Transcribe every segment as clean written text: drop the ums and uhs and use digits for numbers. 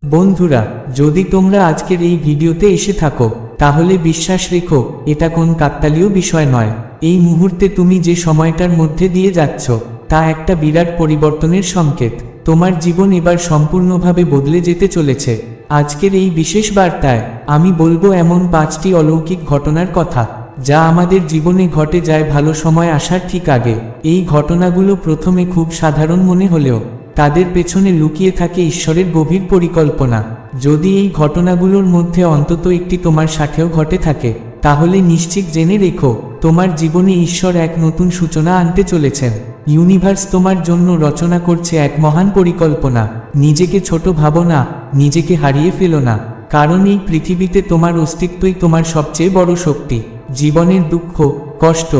বন্ধুরা, যদি তোমরা আজকের এই ভিডিওতে এসে থাকো তাহলে বিশ্বাস রেখো, এটা কোন কাকতালীয় বিষয় নয়। এই মুহূর্তে তুমি যে সময়টার মধ্যে দিয়ে যাচ্ছ তা একটা বিরাট পরিবর্তনের সংকেত। তোমার জীবন এবার সম্পূর্ণভাবে বদলে যেতে চলেছে। আজকের এই বিশেষ বার্তায় আমি বলবো এমন 5টি অলৌকিক ঘটনার কথা যা আমাদের জীবনে ঘটে যায় ভালো সময় আসার ঠিক আগে। এই ঘটনাগুলো প্রথমে খুব সাধারণ মনে হলেও তাদের পেছনে লুকিয়ে থাকে ঈশ্বরের গভীর পরিকল্পনা। যদি এই ঘটনাগুলোর মধ্যে অন্তত একটি তোমার সাথেও ঘটে থাকে তাহলে নিশ্চিত জেনে রেখো, তোমার জীবনে ঈশ্বর এক নতুন সূচনা আনতে চলেছেন। ইউনিভার্স তোমার জন্য রচনা করছে এক মহান পরিকল্পনা। নিজেকে ছোট ভাবো না, নিজেকে হারিয়ে ফেলো না, কারণ এই পৃথিবীতে তোমার অস্তিত্বই তোমার সবচেয়ে বড় শক্তি। জীবনের দুঃখ, কষ্ট,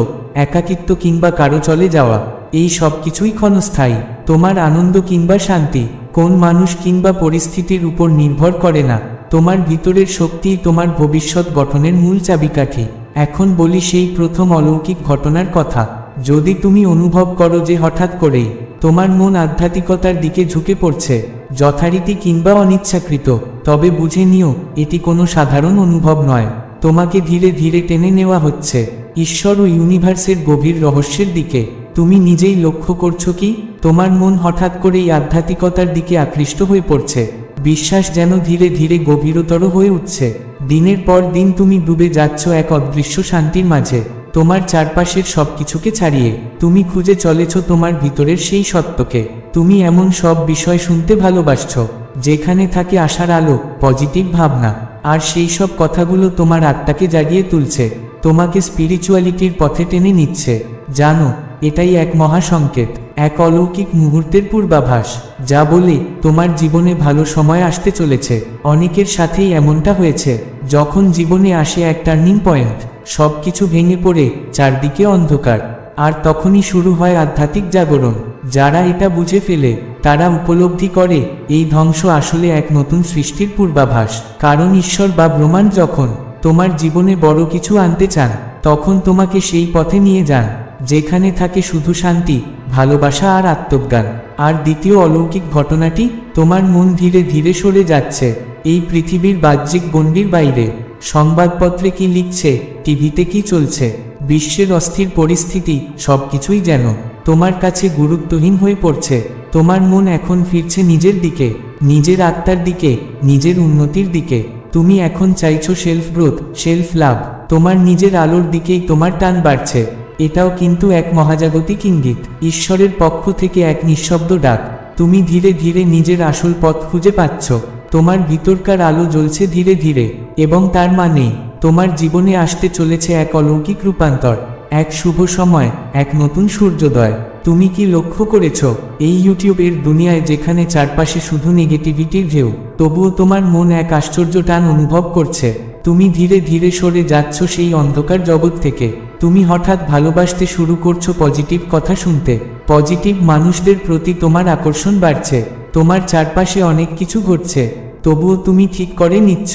একাকিত্ব কিংবা কারো চলে যাওয়া, এই সব কিছুই ক্ষণস্থায়ী। তোমার আনন্দ কিংবা শান্তি কোন মানুষ কিংবা পরিস্থিতির উপর নির্ভর করে না। তোমার ভিতরের শক্তিই তোমার ভবিষ্যৎ গঠনের মূল চাবিকাঠি। এখন বলি সেই প্রথম অলৌকিক ঘটনার কথা। যদি তুমি অনুভব করো যে হঠাৎ করেই তোমার মন আধ্যাত্মিকতার দিকে ঝুঁকে পড়ছে, যথারীতি কিংবা অনিচ্ছাকৃত, তবে বুঝে নিও এটি কোনো সাধারণ অনুভব নয়। তোমাকে ধীরে ধীরে টেনে নেওয়া হচ্ছে ঈশ্বর ও ইউনিভার্সের গভীর রহস্যের দিকে। তুমি নিজেই লক্ষ্য করছো কি তোমার মন হঠাৎ করেই আধ্যাত্মিকতার দিকে আকৃষ্ট হয়ে পড়ছে। বিশ্বাস যেন ধীরে ধীরে গভীরতর হয়ে উঠছে। দিনের পর দিন তুমি ডুবে যাচ্ছ এক অদৃশ্য শান্তির মাঝে। তোমার চারপাশের সবকিছুকে ছাড়িয়ে তুমি খুঁজে চলেছ তোমার ভিতরের সেই সত্যকে। তুমি এমন সব বিষয় শুনতে ভালোবাসছো যেখানে থাকে আশার আলো, পজিটিভ ভাবনা, আর সেই সব কথাগুলো তোমার আত্মাকে জাগিয়ে তুলছে, তোমাকে স্পিরিচুয়ালিটির পথে টেনে নিচ্ছে। জানো, এটাই এক মহাসংকেত, এক অলৌকিক মুহূর্তের পূর্বাভাস, যা বলে তোমার জীবনে ভালো সময় আসতে চলেছে। অনেকের সাথেই এমনটা হয়েছে, যখন জীবনে আসে এক টার্নিং পয়েন্ট, সব কিছু ভেঙে পড়ে চারদিকে অন্ধকার, আর তখনই শুরু হয় আধ্যাত্মিক জাগরণ। যারা এটা বুঝে ফেলে তারা উপলব্ধি করে এই ধ্বংস আসলে এক নতুন সৃষ্টির পূর্বাভাস। কারণ ঈশ্বর বা ব্রহ্মাণ্ড যখন তোমার জীবনে বড় কিছু আনতে চান, তখন তোমাকে সেই পথে নিয়ে যান যেখানে থাকে শুধু শান্তি, ভালোবাসা আর আত্মজ্ঞান। আর দ্বিতীয় অলৌকিক ঘটনাটি, তোমার মন ধীরে ধীরে সরে যাচ্ছে এই পৃথিবীর বাহ্যিক গণ্ডির বাইরে। সংবাদপত্রে কি লিখছে, টিভিতে কি চলছে, বিশ্বের অস্থির পরিস্থিতি, সবকিছুই যেন তোমার কাছে গুরুত্বহীন হয়ে পড়ছে। তোমার মন এখন ফিরছে নিজের দিকে, নিজের আত্মার দিকে, নিজের উন্নতির দিকে। তুমি এখন চাইছো সেলফ গ্রোথ, সেলফ লাভ, তোমার নিজের আলোর দিকেই তোমার টান বাড়ছে। এটাও কিন্তু এক মহাজাগতিক ইঙ্গিত, ঈশ্বরের পক্ষ থেকে এক নিঃশব্দ ডাক। তুমি ধীরে ধীরে নিজের আসল পথ খুঁজে পাচ্ছ। তোমার ভিতরকার আলো জ্বলছে ধীরে ধীরে, এবং তার মানেই তোমার জীবনে আসতে চলেছে এক অলৌকিক রূপান্তর, এক শুভ সময়, এক নতুন সূর্যোদয়। তুমি কি লক্ষ্য করেছ, এই ইউটিউবের দুনিয়ায় যেখানে চারপাশে শুধু নেগেটিভিটির ঢেউ, তবুও তোমার মন এক আশ্চর্য টান অনুভব করছে। তুমি ধীরে ধীরে সরে যাচ্ছ সেই অন্ধকার জগৎ থেকে। তুমি হঠাৎ ভালোবাসতে শুরু করছো পজিটিভ কথা শুনতে, পজিটিভ মানুষদের প্রতি তোমার আকর্ষণ বাড়ছে। তোমার চারপাশে অনেক কিছু ঘটছে, তবুও তুমি ঠিক করে নিচ্ছ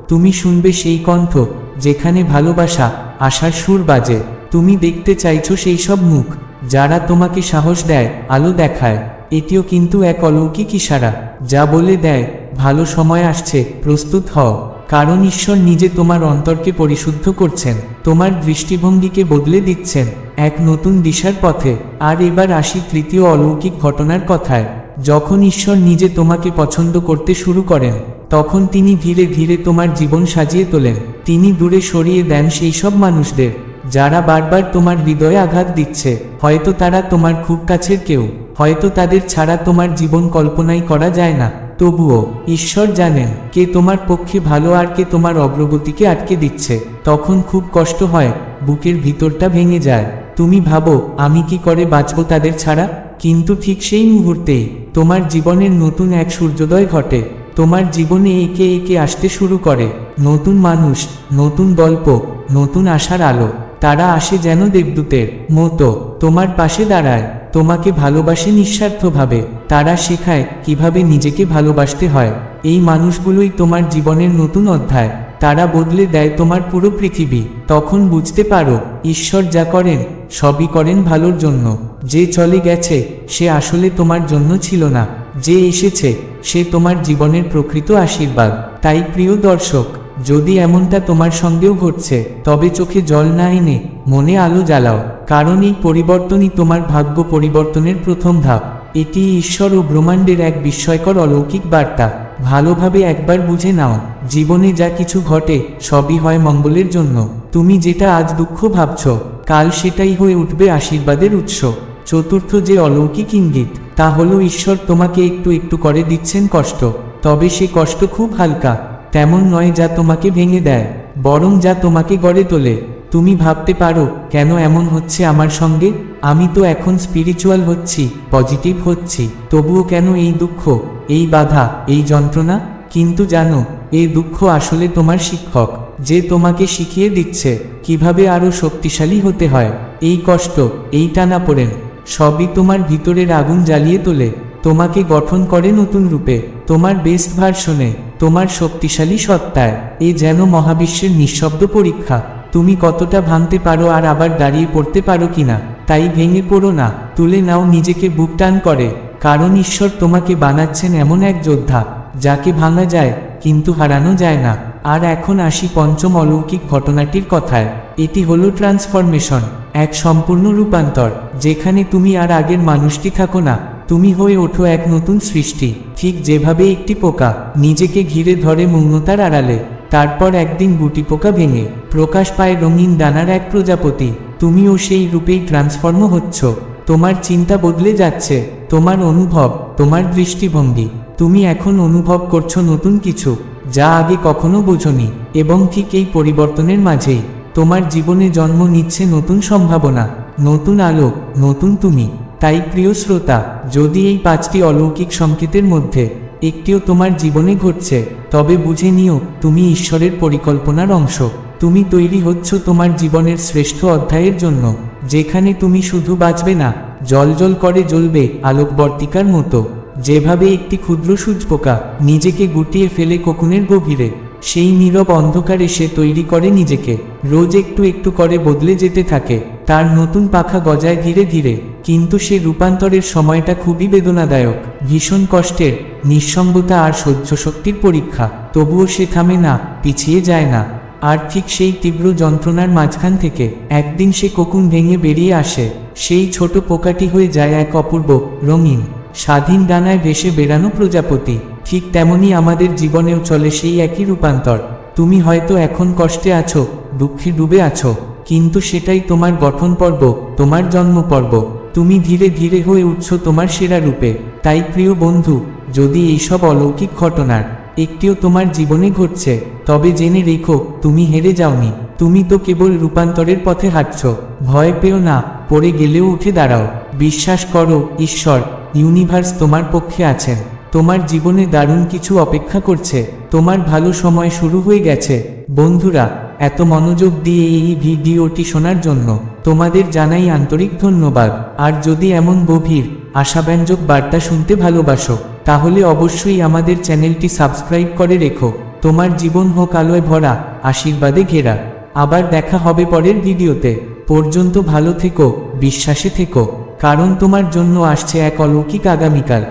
তুমি শুনবে সেই কণ্ঠ যেখানে ভালোবাসা, আশার সুর বাজে। তুমি দেখতে চাইছো সেই সব মুখ যারা তোমাকে সাহস দেয়, আলো দেখায়। এটিও কিন্তু এক অলৌকিক ইশারা, যা বলে দেয় ভালো সময় আসছে, প্রস্তুত হও। কারণ ঈশ্বর নিজে তোমার অন্তরকে পরিশুদ্ধ করছেন, তোমার দৃষ্টিভঙ্গিকে বদলে দিচ্ছেন এক নতুন দিশার পথে। আর এবার আসি তৃতীয় অলৌকিক ঘটনার কথায়। যখন ঈশ্বর নিজে তোমাকে পছন্দ করতে শুরু করেন, তখন তিনি ধীরে ধীরে তোমার জীবন সাজিয়ে তোলেন। তিনি দূরে সরিয়ে দেন সেই সব মানুষদের যারা বারবার তোমার হৃদয়ে আঘাত দিচ্ছে। হয়তো তারা তোমার খুব কাছের কেউ, হয়তো তাদের ছাড়া তোমার জীবন কল্পনাই করা যায় না। তবুও ঈশ্বর জানেন কে তোমার পক্ষে ভালো আর কে তোমার অগ্রগতিকে আটকে দিচ্ছে। তখন খুব কষ্ট হয়, বুকের ভিতরটা ভেঙে যায়। তুমি ভাবো, আমি কি করে বাঁচব তাদের ছাড়া? কিন্তু ঠিক সেই মুহূর্তেই তোমার জীবনের নতুন এক সূর্যোদয় ঘটে। তোমার জীবনে একে একে আসতে শুরু করে নতুন মানুষ, নতুন গল্প, নতুন আশার আলো। তারা আসে যেন দেবদূতের মতো, তোমার পাশে দাঁড়ায়, তোমাকে ভালোবাসে নিঃস্বার্থভাবে। তারা শেখায় কিভাবে নিজেকে ভালোবাসতে হয়। এই মানুষগুলোই তোমার জীবনের নতুন অধ্যায়। তারা বদলে দেয় তোমার পুরো পৃথিবী। তখন বুঝতে পারো, ঈশ্বর যা করেন সবই করেন ভালোর জন্য। যে চলে গেছে সে আসলে তোমার জন্য ছিল না, যে এসেছে সে তোমার জীবনের প্রকৃত আশীর্বাদ। তাই প্রিয় দর্শক, যদি এমনটা তোমার সঙ্গেও ঘটছে, তবে চোখে জল না এনে মনে আলো জ্বালাও, কারণ এই পরিবর্তনই তোমার ভাগ্য পরিবর্তনের প্রথম ধাপ। এটি ঈশ্বর ও ব্রহ্মাণ্ডের এক বিস্ময়কর অলৌকিক বার্তা। ভালোভাবে একবার বুঝে নাও, জীবনে যা কিছু ঘটে সবই হয় মঙ্গলের জন্য। তুমি যেটা আজ দুঃখ ভাবছ, কাল সেটাই হয়ে উঠবে আশীর্বাদের উৎস। চতুর্থ যে অলৌকিক ইঙ্গিত, তা হলো ঈশ্বর তোমাকে একটু একটু করে দিচ্ছেন কষ্ট। তবে সে কষ্ট খুব হালকা, তেমন নয় যা তোমাকে ভেঙে দেয়, বরং যা তোমাকে গড়ে তোলে। তুমি ভাবতে পারো, কেন এমন হচ্ছে আমার সঙ্গে? আমি তো এখন স্পিরিচুয়াল হচ্ছি, পজিটিভ হচ্ছি, তবুও কেন এই দুঃখ, এই বাধা, এই যন্ত্রণা? কিন্তু জানো, এই দুঃখ আসলে তোমার শিক্ষক, যে তোমাকে শিখিয়ে দিচ্ছে কিভাবে আরো শক্তিশালী হতে হয়। এই কষ্ট, এই টানাপোড়েন সবই তোমার ভিতরের আগুন জ্বালিয়ে তোলে, তোমাকে গঠন করে নতুন রূপে, তোমার বেস্ট ভার্সনে, তোমার শক্তিশালী সত্তায়। এ যেন মহাবিশ্বের নিঃশব্দ পরীক্ষা, তুমি কতটা ভাঙতে পারো আর আবার দাঁড়িয়ে পড়তে পারো কিনা। তাই ভেঙে পড়ো না, তুলে নাও নিজেকে বুক টান করে, কারণ ঈশ্বর তোমাকে বানাচ্ছেন এমন এক যোদ্ধা, যাকে ভাঙা যায় কিন্তু হারানো যায় না। আর এখন আসি পঞ্চম অলৌকিক ঘটনাটির কথায়। এটি হলো ট্রান্সফরমেশন, এক সম্পূর্ণ রূপান্তর, যেখানে তুমি আর আগের মানুষটি থাকো না, তুমি হয়ে ওঠো এক নতুন সৃষ্টি। ঠিক যেভাবে একটি পোকা নিজেকে ঘিরে ধরে মৌনতার আড়ালে, তারপর একদিন গুটি পোকা ভেঙে প্রকাশ পায় রঙিন ডানার এক প্রজাপতি, তুমিও সেই রূপেই ট্রান্সফর্ম হচ্ছ। তোমার চিন্তা বদলে যাচ্ছে, তোমার অনুভব, তোমার দৃষ্টিভঙ্গি। তুমি এখন অনুভব করছো নতুন কিছু, যা আগে কখনো বোঝনি। এবং ঠিক এই পরিবর্তনের মাঝেই তোমার জীবনে জন্ম নিচ্ছে নতুন সম্ভাবনা, নতুন আলো, নতুন তুমি। তাই প্রিয় শ্রোতা, যদি এই 5টি অলৌকিক সংকেতের মধ্যে একটিও তোমার জীবনে ঘটছে, তবে বুঝে নিও তুমি ঈশ্বরের পরিকল্পনার অংশ। তুমি তৈরি হচ্ছ তোমার জীবনের শ্রেষ্ঠ অধ্যায়ের জন্য, যেখানে তুমি শুধু বাঁচবে না, জ্বলজ্বল করে জ্বলবে আলোকবর্তিকার মতো। যেভাবে একটি ক্ষুদ্র সূচপোকা নিজেকে গুটিয়ে ফেলে কোকুনের গভীরে, সেই নীরব অন্ধকারে সে তৈরি করে নিজেকে, রোজ একটু একটু করে বদলে যেতে থাকে, তার নতুন পাখা গজায় ধীরে ধীরে। কিন্তু সে রূপান্তরের সময়টা খুবই বেদনাদায়ক, ভীষণ কষ্টের, নিঃসঙ্গতা আর সহ্য শক্তির পরীক্ষা। তবুও সে থামে না, পিছিয়ে যায় না। আর ঠিক সেই তীব্র যন্ত্রণার মাঝখান থেকে একদিন সে কোকুন ভেঙে বেরিয়ে আসে, সেই ছোট পোকাটি হয়ে যায় এক অপূর্ব, রঙিন, স্বাধীন ডানায় ভেসে বেড়ানো প্রজাপতি। ঠিক তেমনি আমাদের জীবনেও চলে সেই একই রূপান্তর। তুমি হয়তো এখন কষ্টে আছো, দুঃখে ডুবে আছো, কিন্তু সেটাই তোমার গঠন পর্ব, তোমার জন্ম পর্ব। তুমি ধীরে ধীরে হয়ে উঠছো তোমার সেরা রূপে। তাই প্রিয় বন্ধু, যদি এইসব অলৌকিক ঘটনার একটিও তোমার জীবনে ঘটছে, তবে জেনে রেখো তুমি হেরে যাওনি, তুমি তো কেবল রূপান্তরের পথে হাঁটছ। ভয় পেও না, পড়ে গেলেও উঠে দাঁড়াও, বিশ্বাস করো ঈশ্বর, ইউনিভার্স তোমার পক্ষে আছেন। তোমার জীবনে দারুণ কিছু অপেক্ষা করছে, তোমার ভালো সময় শুরু হয়ে গেছে। বন্ধুরা, এত মনোযোগ দিয়ে এই ভিডিওটি শোনার জন্য তোমাদের জানাই আন্তরিক ধন্যবাদ। আর যদি এমন গভীর, আশাব্যঞ্জক বার্তা শুনতে ভালোবাসো, তাহলে অবশ্যই আমাদের চ্যানেলটি সাবস্ক্রাইব করে রেখো। তোমার জীবন হোক আলোয় ভরা, আশীর্বাদে ঘেরা। আবার দেখা হবে পরের ভিডিওতে। পর্যন্ত ভালো থেকো, বিশ্বাসে থেকো, কারণ তোমার জন্য আসছে এক অলৌকিক আগামীকাল।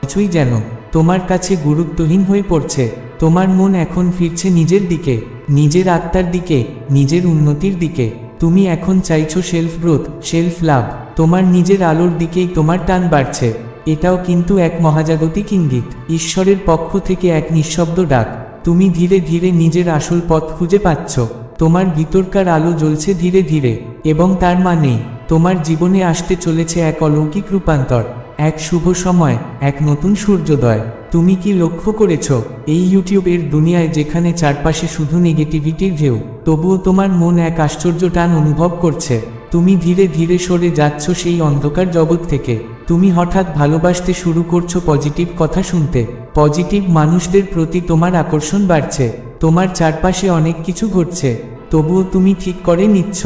কিছুই যেন তোমার কাছে গুরুত্বহীন হয়ে পড়ছে, তোমার মন এখন ফিরছে নিজের দিকে, নিজের আত্মার দিকে, নিজের উন্নতির দিকে। তুমি এখন চাইছো সেলফ গ্রোথ, সেলফ লাভ, তোমার নিজের আলোর দিকেই তোমার টান বাড়ছে। এটাও কিন্তু এক মহাজাগতিক ইঙ্গিত, ঈশ্বরের পক্ষ থেকে এক নিঃশব্দ ডাক। তুমি ধীরে ধীরে নিজের আসল পথ খুঁজে পাচ্ছ, তোমার ভিতরকার আলো জ্বলছে ধীরে ধীরে, এবং তার মানেই তোমার জীবনে আসতে চলেছে এক অলৌকিক রূপান্তর, এক শুভ সময়, এক নতুন সূর্যোদয়। তুমি কি লক্ষ্য করেছ, এই ইউটিউবের দুনিয়ায় যেখানে চারপাশে শুধু নেগেটিভিটির ঢেউ, তবুও তোমার মন এক আশ্চর্য টান অনুভব করছে। তুমি ধীরে ধীরে সরে যাচ্ছ সেই অন্ধকার জগৎ থেকে। তুমি হঠাৎ ভালোবাসতে শুরু করছো পজিটিভ কথা শুনতে, পজিটিভ মানুষদের প্রতি তোমার আকর্ষণ বাড়ছে। তোমার চারপাশে অনেক কিছু ঘটছে, তবুও তুমি ঠিক করে নিচ্ছ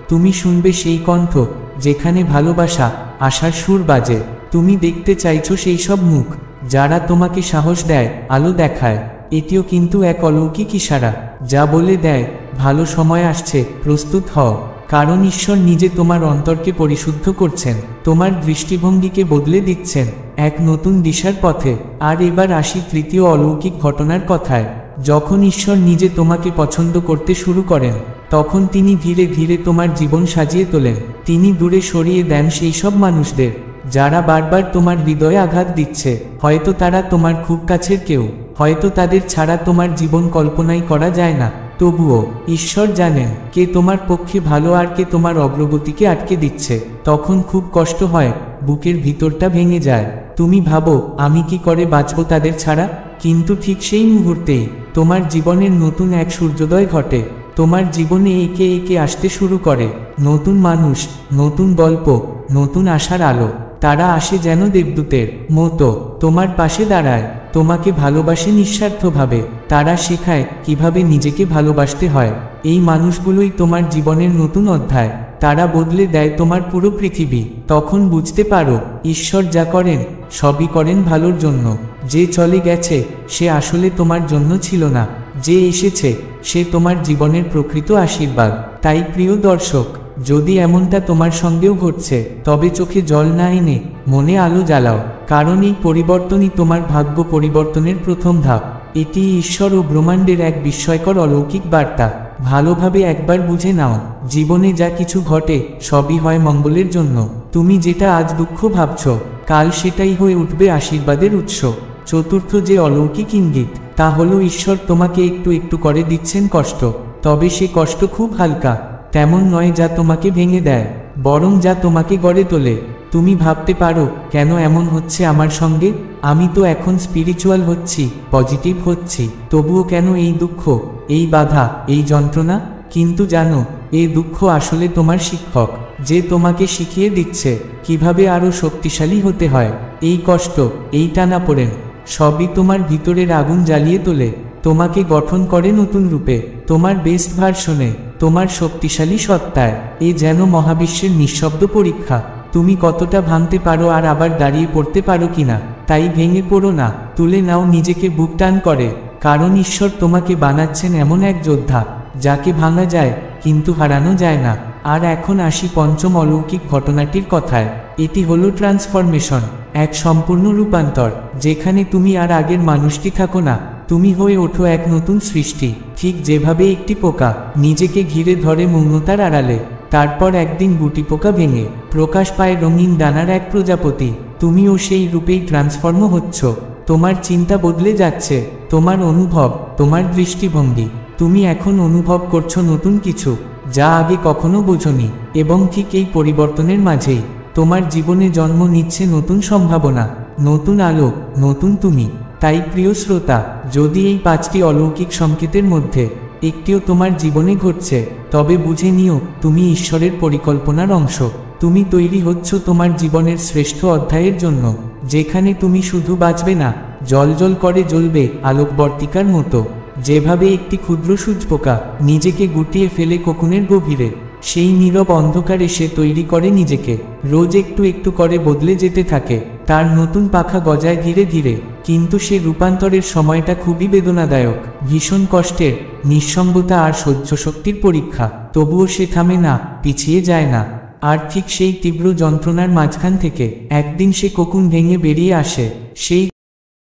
তুমি শুনবে সেই কণ্ঠ, যেখানে ভালোবাসা, আশার সুর বাজে। তুমি দেখতে চাইছো সেই সব মুখ, যারা তোমাকে সাহস দেয়, আলো দেখায়। এটিও কিন্তু এক অলৌকিক ইশারা, যা বলে দেয় ভালো সময় আসছে, প্রস্তুত হও। কারণ ঈশ্বর নিজে তোমার অন্তরকে পরিশুদ্ধ করছেন, তোমার দৃষ্টিভঙ্গিকে বদলে দিচ্ছেন। এক নতুন দিশার পথে। আর এবার আসি তৃতীয় অলৌকিক ঘটনার কথায়। যখন ঈশ্বর নিজে তোমাকে পছন্দ করতে শুরু করেন, তখন তিনি ধীরে ধীরে তোমার জীবন সাজিয়ে তোলেন। তিনি দূরে সরিয়ে দেন সেই সব মানুষদের যারা বারবার তোমার হৃদয়ে আঘাত দিচ্ছে। হয়তো তারা তোমার খুব কাছের কেউ, হয়তো তাদের ছাড়া তোমার জীবন কল্পনাই করা যায় না। তবুও ঈশ্বর জানেন কে তোমার পক্ষে ভালো আর কে তোমার অগ্রগতিকে আটকে দিচ্ছে। তখন খুব কষ্ট হয়, বুকের ভিতরটা ভেঙে যায়। তুমি ভাবো, আমি কি করে বাঁচব তাদের ছাড়া? কিন্তু ঠিক সেই মুহূর্তেই তোমার জীবনের নতুন এক সূর্যোদয় ঘটে। তোমার জীবনে একে একে আসতে শুরু করে নতুন মানুষ, নতুন গল্প, নতুন আশার আলো। তারা আসে যেন দেবদূতের মতো, তোমার পাশে দাঁড়ায়, তোমাকে ভালোবাসে নিঃস্বার্থভাবে। তারা শেখায় কিভাবে নিজেকে ভালোবাসতে হয়। এই মানুষগুলোই তোমার জীবনের নতুন অধ্যায়। তারা বদলে দেয় তোমার পুরো পৃথিবী। তখন বুঝতে পারো, ঈশ্বর যা করেন সবই করেন ভালোর জন্য। যে চলে গেছে সে আসলে তোমার জন্য ছিল না, যে এসেছে সে তোমার জীবনের প্রকৃত আশীর্বাদ। তাই প্রিয় দর্শক, যদি এমনটা তোমার সঙ্গেও ঘটছে, তবে চোখে জল না এনে মনে আলো জ্বালাও। কারণ এই পরিবর্তনই তোমার ভাগ্য পরিবর্তনের প্রথম ধাপ। এটি ঈশ্বর ও ব্রহ্মাণ্ডের এক বিস্ময়কর অলৌকিক বার্তা। ভালোভাবে একবার বুঝে নাও, জীবনে যা কিছু ঘটে সবই হয় মঙ্গলের জন্য। তুমি যেটা আজ দুঃখ ভাবছ, কাল সেটাই হয়ে উঠবে আশীর্বাদের উৎস। চতুর্থ যে অলৌকিক ইঙ্গিত, তা হলো ঈশ্বর তোমাকে একটু একটু করে দিচ্ছেন কষ্ট। তবে সে কষ্ট খুব হালকা, তেমন নয় যা তোমাকে ভেঙে দেয়, বরং যা তোমাকে গড়ে তোলে। তুমি ভাবতে পারো, কেন এমন হচ্ছে আমার সঙ্গে? আমি তো এখন স্পিরিচুয়াল হচ্ছি, পজিটিভ হচ্ছি, তবুও কেন এই দুঃখ, এই বাধা, এই যন্ত্রণা? কিন্তু জানো, এই দুঃখ আসলে তোমার শিক্ষক, যে তোমাকে শিখিয়ে দিচ্ছে কিভাবে আরও শক্তিশালী হতে হয়। এই কষ্ট, এই টানাপোড়েন সবই তোমার ভিতরের আগুন জ্বালিয়ে তোলে, তোমাকে গঠন করে নতুন রূপে, তোমার বেস্ট ভার্সনে, তোমার শক্তিশালী সত্তায়। এ যেন মহাবিশ্বের নিঃশব্দ পরীক্ষা, তুমি কতটা ভাঙতে পারো আর আবার দাঁড়িয়ে পড়তে পারো কিনা। তাই ভেঙে পড়ো না, তুলে নাও নিজেকে বুক টান করে, কারণ ঈশ্বর তোমাকে বানাচ্ছেন এমন এক যোদ্ধা যাকে ভাঙা যায় কিন্তু হারানো যায় না। আর এখন আসি পঞ্চম অলৌকিক ঘটনাটির কথায়। এটি হলো ট্রান্সফরমেশন, এক সম্পূর্ণ রূপান্তর, যেখানে তুমি আর আগের মানুষটি থাকো না, তুমি হয়ে ওঠো এক নতুন সৃষ্টি। ঠিক যেভাবে একটি পোকা নিজেকে ঘিরে ধরে মৌনতার আড়ালে, তারপর একদিন গুটি পোকা ভেঙে প্রকাশ পায় রঙিন ডানার এক প্রজাপতি, তুমিও সেই রূপেই ট্রান্সফর্ম হচ্ছ। তোমার চিন্তা বদলে যাচ্ছে, তোমার অনুভব, তোমার দৃষ্টিভঙ্গি। তুমি এখন অনুভব করছো নতুন কিছু যা আগে কখনো বোঝনি। এবং ঠিক এই পরিবর্তনের মাঝেই তোমার জীবনে জন্ম নিচ্ছে নতুন সম্ভাবনা, নতুন আলো, নতুন তুমি। তাই প্রিয় শ্রোতা, যদি এই 5টি অলৌকিক সংকেতের মধ্যে একটিও তোমার জীবনে ঘটছে, তবে বুঝে নিও তুমি ঈশ্বরের পরিকল্পনার অংশ। তুমি তৈরি হচ্ছ তোমার জীবনের শ্রেষ্ঠ অধ্যায়ের জন্য, যেখানে তুমি শুধু বাঁচবে না, জ্বলজ্বল করে জ্বলবে আলোকবর্তিকার মতো। যেভাবে একটি ক্ষুদ্র সূচপোকা নিজেকে গুটিয়ে ফেলে কোকুনের গভীরে, সেই নীরব অন্ধকারে সে তৈরি করে নিজেকে, রোজ একটু একটু করে বদলে যেতে থাকে, তার নতুন পাখা গজায় ধীরে ধীরে। কিন্তু সে রূপান্তরের সময়টা খুবই বেদনাদায়ক, ভীষণ কষ্টের, নিঃসঙ্গতা আর সহ্য শক্তির পরীক্ষা। তবুও সে থামে না, পিছিয়ে যায় না। আর ঠিক সেই তীব্র যন্ত্রণার মাঝখান থেকে একদিন সে কোকুন ভেঙে বেরিয়ে আসে, সেই